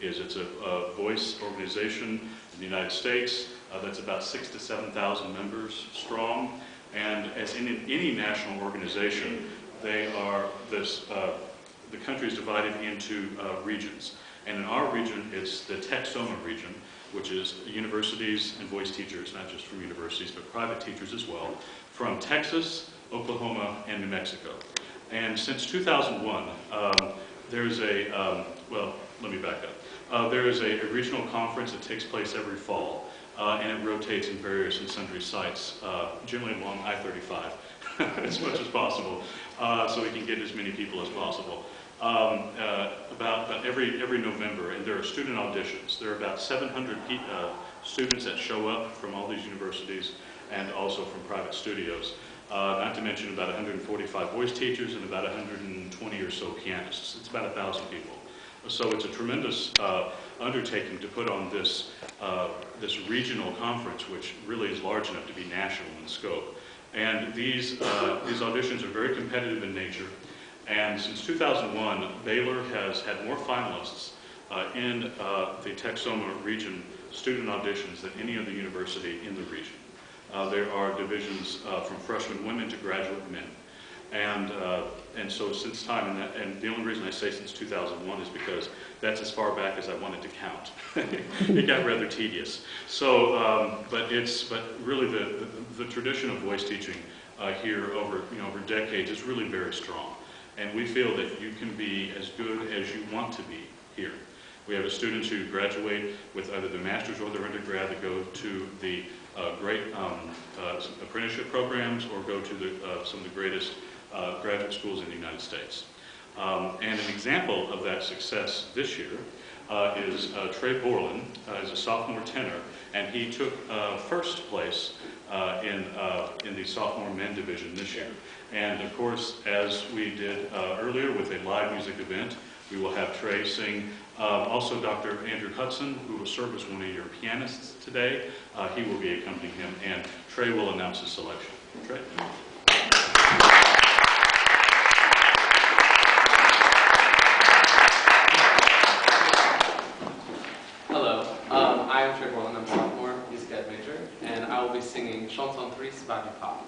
is it's a voice organization in the United States that's about 6,000 to 7,000 members strong. And as in any national organization, they are the country is divided into regions. And in our region, it's the Texoma region, which is universities and voice teachers, not just from universities, but private teachers as well, from Texas, Oklahoma, and New Mexico. And since 2001, there's well, let me back up. There is a regional conference that takes place every fall, and it rotates in various and sundry sites, generally along I-35, as much as possible, so we can get as many people as possible. About every November, and there are student auditions. There are about 700 students that show up from all these universities and also from private studios. Not to mention about 145 voice teachers and about 120 or so pianists. It's about 1,000 people. So it's a tremendous undertaking to put on this regional conference, which really is large enough to be national in scope. And these auditions are very competitive in nature. And since 2001, Baylor has had more finalists in the Texoma region student auditions than any other university in the region. There are divisions from freshman women to graduate men. And so since time, and the only reason I say since 2001 is because that's as far back as I wanted to count. It got rather tedious. So, but really the tradition of voice teaching here over decades is really very strong. And we feel that you can be as good as you want to be here. We have students who graduate with either their master's or their undergrad that go to the great apprenticeship programs or go to some of the greatest graduate schools in the United States. And an example of that success this year is Trey Bourland, is a sophomore tenor, and he took first place in the sophomore men division this year. And of course, as we did earlier with a live music event, we will have Trey sing. Also, Dr. Andrew Hudson, who will serve as one of your pianists today, he will be accompanying him, and Trey will announce his selection. Trey? Hello, I am Trey Bourland. I'm a sophomore music ed major, and I will be singing Chanson Triste by Pop.